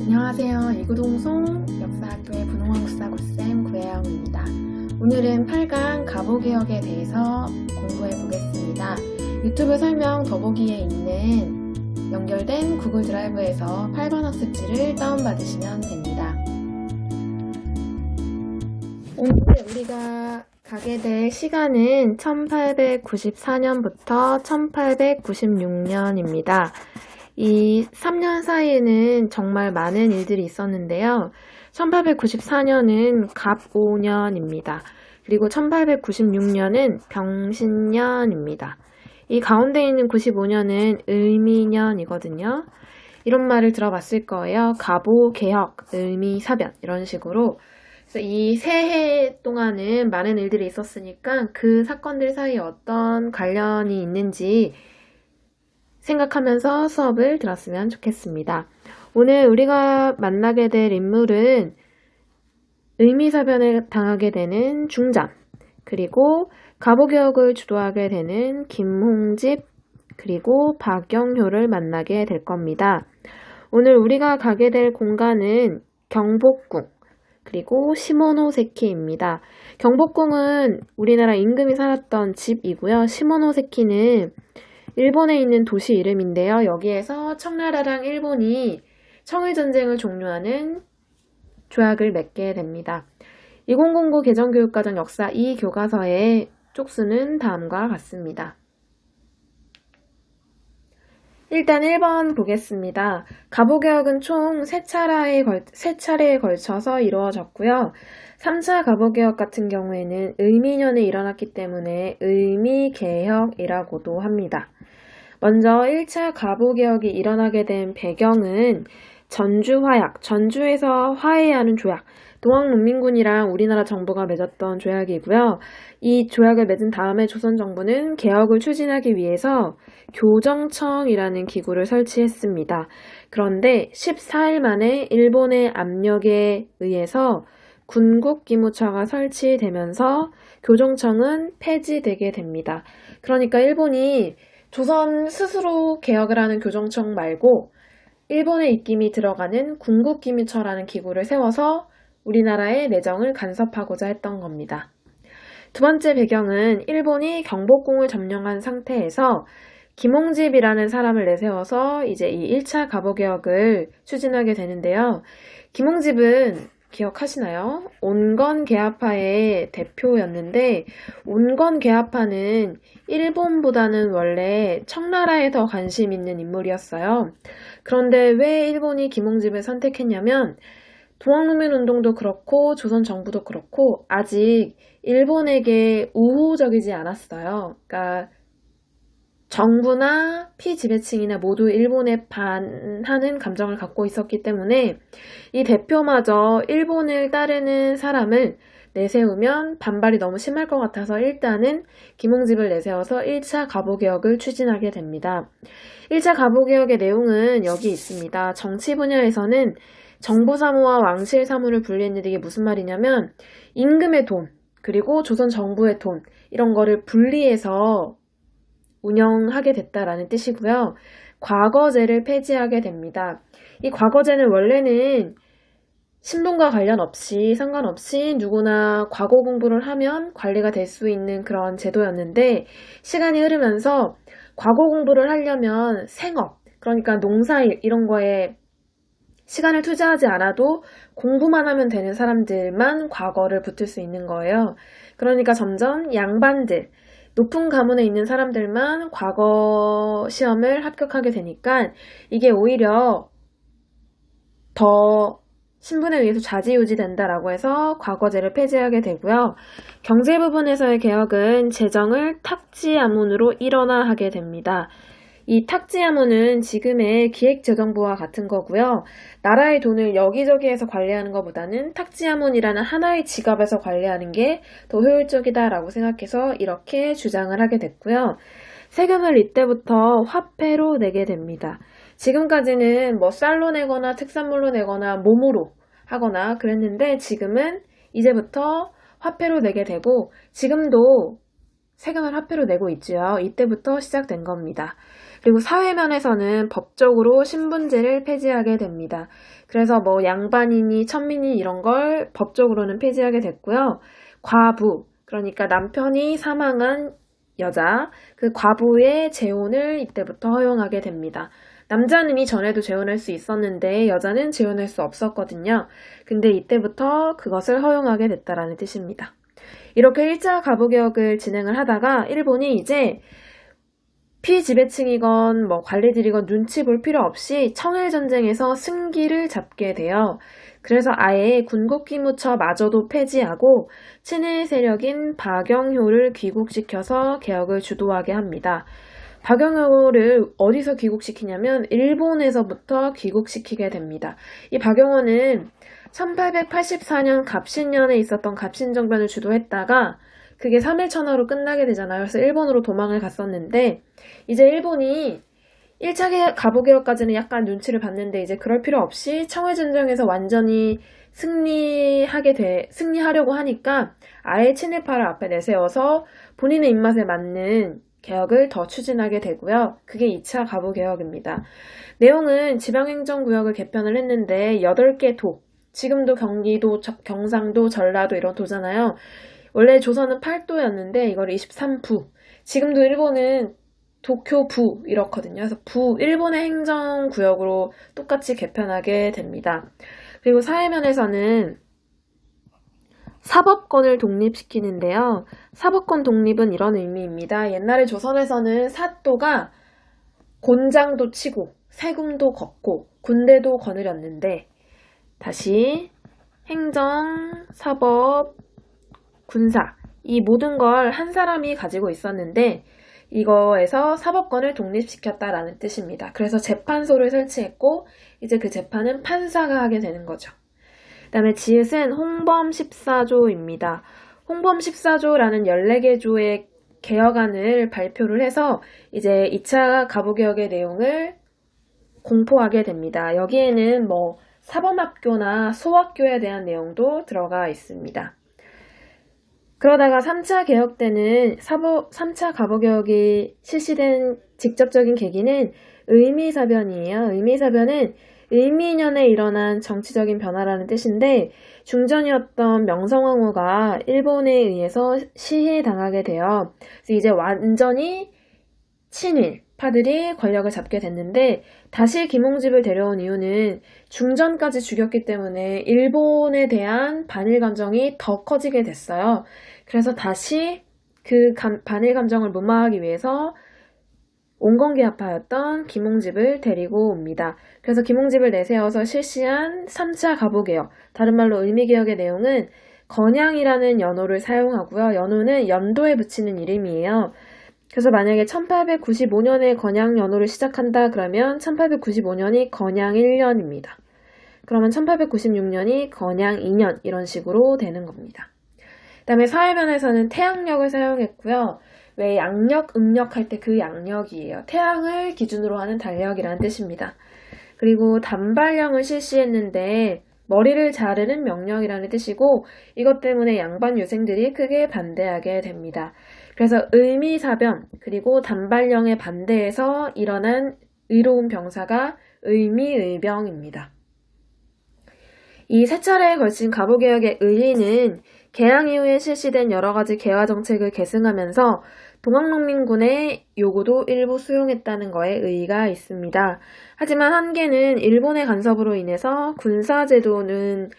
안녕하세요. 이구동송 역사학교의 분홍왕국사 고쌤 구혜영입니다. 오늘은 8강 가보개혁에 대해서 공부해 보겠습니다. 유튜브 설명 더보기에 있는 연결된 구글 드라이브에서 8번 학습지를 다운받으시면 됩니다. 오늘 우리가 가게 될 시간은 1894년부터 1896년입니다. 이 3년 사이에는 정말 많은 일들이 있었는데요. 1894년은 갑5년입니다. 그리고 1896년은 병신년입니다. 이 가운데 있는 95년은 을미년이거든요. 이런 말을 들어봤을 거예요. 가보, 개혁, 을미, 사변 이런 식으로. 그래서 이 세 해 동안은 많은 일들이 있었으니까 그 사건들 사이에 어떤 관련이 있는지 생각하면서 수업을 들었으면 좋겠습니다. 오늘 우리가 만나게 될 인물은 을미사변을 당하게 되는 중잠, 그리고 가보개혁을 주도하게 되는 김홍집, 그리고 박영효를 만나게 될 겁니다. 오늘 우리가 가게 될 공간은 경복궁, 그리고 시모노세키입니다. 경복궁은 우리나라 임금이 살았던 집이고요. 시모노세키는 일본에 있는 도시 이름인데요. 여기에서 청나라랑 일본이 청일전쟁을 종료하는 조약을 맺게 됩니다. 2009 개정교육과정 역사 2 교과서의 쪽수는 다음과 같습니다. 일단 1번 보겠습니다. 가보개혁은 총 3차례에 걸쳐서 이루어졌고요. 3차 가보개혁 같은 경우에는 을미년에 일어났기 때문에 을미개혁이라고도 합니다. 먼저 1차 가보개혁이 일어나게 된 배경은 전주화약, 전주에서 화해하는 조약, 동학농민군이랑 우리나라 정부가 맺었던 조약이고요. 이 조약을 맺은 다음에 조선 정부는 개혁을 추진하기 위해서 교정청이라는 기구를 설치했습니다. 그런데 14일 만에 일본의 압력에 의해서 군국기무처가 설치되면서 교정청은 폐지되게 됩니다. 그러니까 일본이 조선 스스로 개혁을 하는 교정청 말고 일본의 입김이 들어가는 군국기무처라는 기구를 세워서 우리나라의 내정을 간섭하고자 했던 겁니다. 두 번째 배경은 일본이 경복궁을 점령한 상태에서 김홍집이라는 사람을 내세워서 이제 이 1차 가보개혁을 추진하게 되는데요. 김홍집은 기억하시나요? 온건개화파의 대표였는데 온건개화파는 일본보다는 원래 청나라에 더 관심 있는 인물이었어요. 그런데 왜 일본이 김홍집을 선택했냐면 동학농민운동도 그렇고 조선 정부도 그렇고 아직 일본에게 우호적이지 않았어요. 그러니까 정부나 피지배층이나 모두 일본에 반하는 감정을 갖고 있었기 때문에 이 대표마저 일본을 따르는 사람을 내세우면 반발이 너무 심할 것 같아서 일단은 김홍집을 내세워서 1차 가보개혁을 추진하게 됩니다. 1차 가보개혁의 내용은 여기 있습니다. 정치 분야에서는 정부사무와 왕실사무를 분리했는데 이게 무슨 말이냐면 임금의 돈, 그리고 조선 정부의 돈 이런 거를 분리해서 운영하게 됐다라는 뜻이고요. 과거제를 폐지하게 됩니다. 이 과거제는 원래는 신분과 관련 없이 상관없이 누구나 과거 공부를 하면 관리가 될 수 있는 그런 제도였는데 시간이 흐르면서 과거 공부를 하려면 생업, 그러니까 농사일 이런 거에 시간을 투자하지 않아도 공부만 하면 되는 사람들만 과거를 붙을 수 있는 거예요. 그러니까 점점 양반들, 높은 가문에 있는 사람들만 과거 시험을 합격하게 되니까 이게 오히려 더 신분에 의해서 좌지우지 된다라고 해서 과거제를 폐지하게 되고요. 경제 부분에서의 개혁은 재정을 탁지아문으로 일원화하게 됩니다. 이 탁지아문은 지금의 기획재정부와 같은 거고요. 나라의 돈을 여기저기에서 관리하는 것보다는 탁지아문이라는 하나의 지갑에서 관리하는 게 더 효율적이다라고 생각해서 이렇게 주장을 하게 됐고요. 세금을 이때부터 화폐로 내게 됩니다. 지금까지는 뭐 쌀로 내거나 특산물로 내거나 몸으로 하거나 그랬는데 지금은 이제부터 화폐로 내게 되고 지금도 세금을 화폐로 내고 있죠. 이때부터 시작된 겁니다. 그리고 사회면에서는 법적으로 신분제를 폐지하게 됩니다. 그래서 뭐 양반이니 천민이 이런 걸 법적으로는 폐지하게 됐고요. 과부, 그러니까 남편이 사망한 여자, 그 과부의 재혼을 이때부터 허용하게 됩니다. 남자는 이전에도 재혼할 수 있었는데 여자는 재혼할 수 없었거든요. 근데 이때부터 그것을 허용하게 됐다라는 뜻입니다. 이렇게 1차 가부개혁을 진행을 하다가 일본이 이제 피지배층이건 뭐 관리들이건 눈치 볼 필요 없이 청일전쟁에서 승기를 잡게 돼요. 그래서 아예 군국기무처마저도 폐지하고 친일 세력인 박영효를 귀국시켜서 개혁을 주도하게 합니다. 박영효를 어디서 귀국시키냐면 일본에서부터 귀국시키게 됩니다. 이 박영효는 1884년 갑신년에 있었던 갑신정변을 주도했다가 그게 3.1천하로 끝나게 되잖아요. 그래서 일본으로 도망을 갔었는데 이제 일본이 1차 가부개혁까지는 약간 눈치를 봤는데 이제 그럴 필요 없이 청일전쟁에서 완전히 승리하려고 하니까 아예 친일파를 앞에 내세워서 본인의 입맛에 맞는 개혁을 더 추진하게 되고요. 그게 2차 가부개혁입니다. 내용은 지방행정구역을 개편을 했는데 8개 도, 지금도 경기도, 경상도, 전라도 이런 도잖아요. 원래 조선은 8도였는데 이걸 23부. 지금도 일본은 도쿄부 이렇거든요. 그래서 일본의 행정구역으로 똑같이 개편하게 됩니다. 그리고 사회면에서는 사법권을 독립시키는데요. 사법권 독립은 이런 의미입니다. 옛날에 조선에서는 사또가 곤장도 치고 세금도 걷고 군대도 거느렸는데 다시 행정, 사법, 군사 이 모든 걸 한 사람이 가지고 있었는데 이거에서 사법권을 독립시켰다라는 뜻입니다. 그래서 재판소를 설치했고 이제 그 재판은 판사가 하게 되는 거죠. 그 다음에 지읒은 홍범 14조입니다. 홍범 14조라는 14개 조의 개혁안을 발표를 해서 이제 2차 가부개혁의 내용을 공포하게 됩니다. 여기에는 뭐 사범학교나 소학교에 대한 내용도 들어가 있습니다. 그러다가 3차 개혁 때는 3차 가부개혁이 실시된 직접적인 계기는 의미사변이에요. 의미사변은 을미년에 일어난 정치적인 변화라는 뜻인데 중전이었던 명성황후가 일본에 의해서 시해당하게 돼요. 그래서 이제 완전히 친일파들이 권력을 잡게 됐는데 다시 김홍집을 데려온 이유는 중전까지 죽였기 때문에 일본에 대한 반일 감정이 더 커지게 됐어요. 그래서 다시 그 반일 감정을 무마하기 위해서 온건계합파였던 김홍집을 데리고 옵니다. 그래서 김홍집을 내세워서 실시한 3차 가부개혁, 다른 말로 을미개혁의 내용은 건양이라는 연호를 사용하고요. 연호는 연도에 붙이는 이름이에요. 그래서 만약에 1895년에 건양 연호를 시작한다 그러면 1895년이 건양 1년입니다. 그러면 1896년이 건양 2년 이런 식으로 되는 겁니다. 그 다음에 사회면에서는 태양력을 사용했고요. 왜 양력, 음력 할 때 그 양력이에요. 태양을 기준으로 하는 달력이라는 뜻입니다. 그리고 단발령을 실시했는데 머리를 자르는 명령이라는 뜻이고 이것 때문에 양반 유생들이 크게 반대하게 됩니다. 그래서 을미사변 그리고 단발령에 반대해서 일어난 의로운 병사가 을미의병입니다. 이 세 차례에 걸친 가부개혁의 의의는 개항 이후에 실시된 여러 가지 개화 정책을 계승하면서 동학농민군의 요구도 일부 수용했다는 거에 의의가 있습니다. 하지만 한계는 일본의 간섭으로 인해서 군사제도는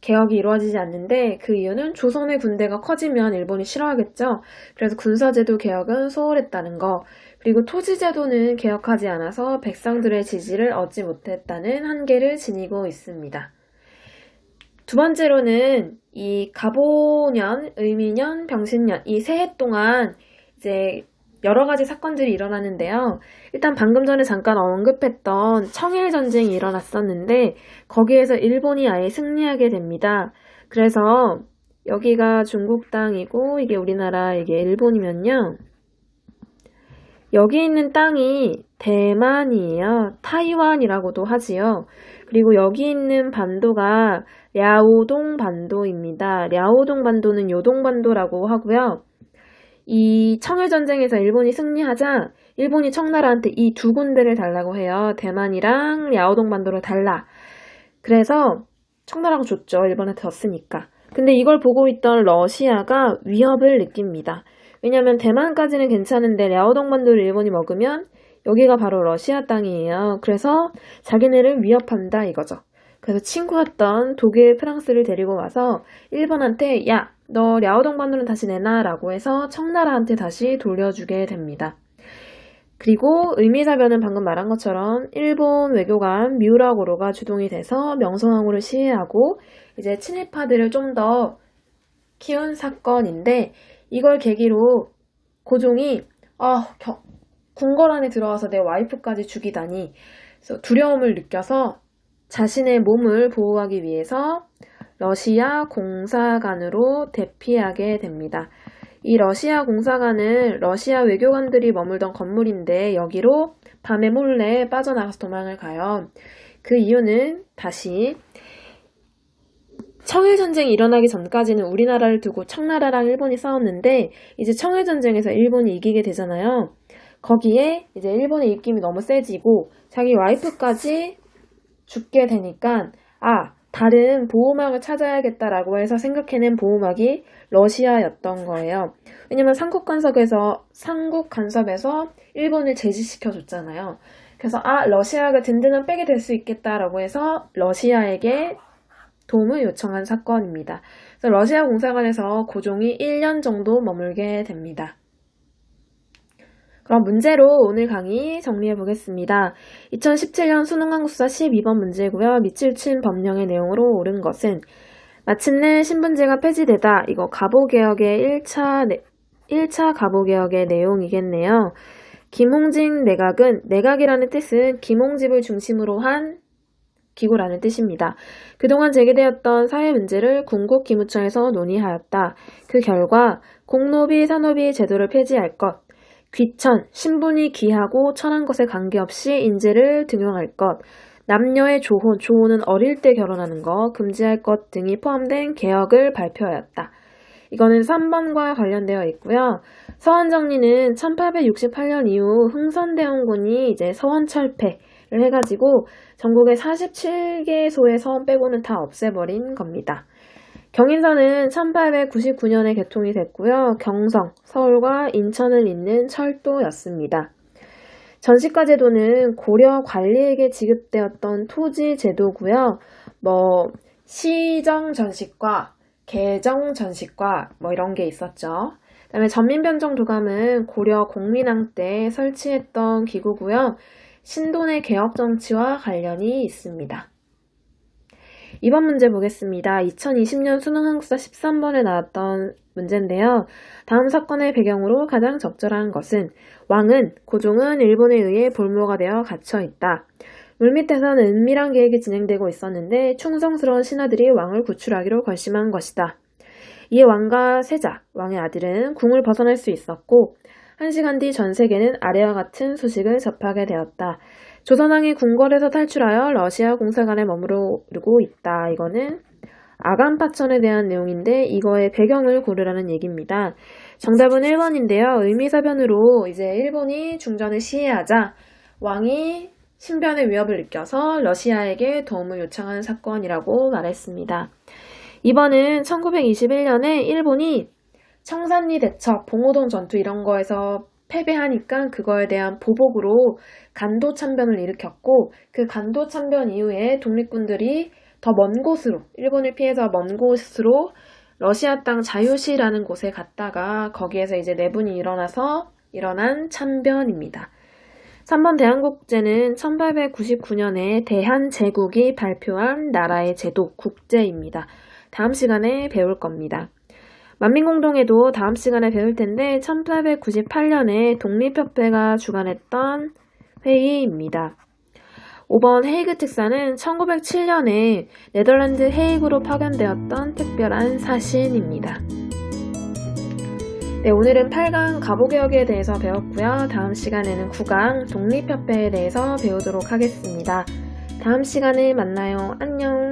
개혁이 이루어지지 않는데 그 이유는 조선의 군대가 커지면 일본이 싫어하겠죠. 그래서 군사제도 개혁은 소홀했다는 거, 그리고 토지제도는 개혁하지 않아서 백성들의 지지를 얻지 못했다는 한계를 지니고 있습니다. 두 번째로는 이 가보년, 을미년, 병신년 이 세 해 동안 이제 여러 가지 사건들이 일어나는데요. 일단 방금 전에 잠깐 언급했던 청일전쟁이 일어났었는데 거기에서 일본이 아예 승리하게 됩니다. 그래서 여기가 중국 땅이고 이게 우리나라, 이게 일본이면요. 여기 있는 땅이 대만이에요. 타이완이라고도 하지요. 그리고 여기 있는 반도가 랴오동 반도입니다. 랴오동 반도는 요동 반도라고 하고요. 이 청일전쟁에서 일본이 승리하자 일본이 청나라한테 이 두 군데를 달라고 해요. 대만이랑 랴오동반도를 달라. 그래서 청나라가 줬죠. 일본한테 졌으니까. 근데 이걸 보고 있던 러시아가 위협을 느낍니다. 왜냐면 대만까지는 괜찮은데 랴오동반도를 일본이 먹으면 여기가 바로 러시아 땅이에요. 그래서 자기네를 위협한다 이거죠. 그래서 친구였던 독일, 프랑스를 데리고 와서 일본한테 야, 너 랴오동반도는 다시 내놔 라고 해서 청나라한테 다시 돌려주게 됩니다. 그리고 의미사변은 방금 말한 것처럼 일본 외교관 미우라 고로가 주동이 돼서 명성황후를 시해하고 이제 친일파들을 좀 더 키운 사건인데 이걸 계기로 고종이 궁궐 안에 들어와서 내 와이프까지 죽이다니 그래서 두려움을 느껴서 자신의 몸을 보호하기 위해서 러시아 공사관으로 대피하게 됩니다. 이 러시아 공사관은 러시아 외교관들이 머물던 건물인데 여기로 밤에 몰래 빠져나가서 도망을 가요. 그 이유는 다시 청일전쟁이 일어나기 전까지는 우리나라를 두고 청나라랑 일본이 싸웠는데 이제 청일전쟁에서 일본이 이기게 되잖아요. 거기에 이제 일본의 입김이 너무 세지고 자기 와이프까지 죽게 되니까 다른 보호막을 찾아야겠다라고 해서 생각해낸 보호막이 러시아였던 거예요. 왜냐면 삼국 간섭에서 일본을 제지시켜줬잖아요. 그래서 러시아가 든든한 백이 될 수 있겠다라고 해서 러시아에게 도움을 요청한 사건입니다. 그래서 러시아 공사관에서 고종이 1년 정도 머물게 됩니다. 그럼 문제로 오늘 강의 정리해 보겠습니다. 2017년 수능 한국사 12번 문제고요. 밑줄 친 법령의 내용으로 옳은 것은 마침내 신분제가 폐지되다. 이거 가보개혁의 1차 가보개혁의 내용이겠네요. 김홍직 내각은 내각이라는 뜻은 김홍집을 중심으로 한 기구라는 뜻입니다. 그동안 제기되었던 사회 문제를 군국기무처에서 논의하였다. 그 결과 공노비, 산노비 제도를 폐지할 것, 귀천, 신분이 귀하고 천한 것에 관계없이 인재를 등용할 것, 남녀의 조혼은 어릴 때 결혼하는 것, 금지할 것 등이 포함된 개혁을 발표하였다. 이거는 3번과 관련되어 있고요. 서원정리는 1868년 이후 흥선대원군이 이제 서원철폐를 해가지고 전국의 47개소의 서원 빼고는 다 없애버린 겁니다. 경인선은 1899년에 개통이 됐고요. 경성, 서울과 인천을 잇는 철도였습니다. 전시가 제도는 고려 관리에게 지급되었던 토지 제도고요. 시정 전시과, 개정 전시과 이런 게 있었죠. 그다음에 전민변정도감은 고려 공민왕 때 설치했던 기구고요. 신돈의 개혁 정치와 관련이 있습니다. 이번 문제 보겠습니다. 2020년 수능 한국사 13번에 나왔던 문제인데요. 다음 사건의 배경으로 가장 적절한 것은 고종은 일본에 의해 볼모가 되어 갇혀있다. 물밑에서는 은밀한 계획이 진행되고 있었는데 충성스러운 신하들이 왕을 구출하기로 결심한 것이다. 이에 왕과 세자, 왕의 아들은 궁을 벗어날 수 있었고 1시간 뒤 전 세계는 아래와 같은 소식을 접하게 되었다. 조선왕이 궁궐에서 탈출하여 러시아 공사관에 머무르고 있다. 이거는 아간파천에 대한 내용인데 이거의 배경을 고르라는 얘기입니다. 정답은 1번인데요. 의미사변으로 이제 일본이 중전을 시해하자 왕이 신변의 위협을 느껴서 러시아에게 도움을 요청한 사건이라고 말했습니다. 2번은 1921년에 일본이 청산리 대첩, 봉오동 전투 이런 거에서 패배하니까 그거에 대한 보복으로 간도 참변을 일으켰고 그 간도 참변 이후에 독립군들이 더 먼 곳으로 일본을 피해서 먼 곳으로 러시아 땅 자유시라는 곳에 갔다가 거기에서 이제 내분이 일어나서 일어난 참변입니다. 3번 대한국제는 1899년에 대한제국이 발표한 나라의 제도, 국제입니다. 다음 시간에 배울 겁니다. 만민공동회도 다음 시간에 배울 텐데 1898년에 독립협회가 주관했던 회의입니다. 5번 헤이그 특사는 1907년에 네덜란드 헤이그로 파견되었던 특별한 사신입니다. 네, 오늘은 8강 가보개혁에 대해서 배웠고요. 다음 시간에는 9강 독립협회에 대해서 배우도록 하겠습니다. 다음 시간에 만나요. 안녕.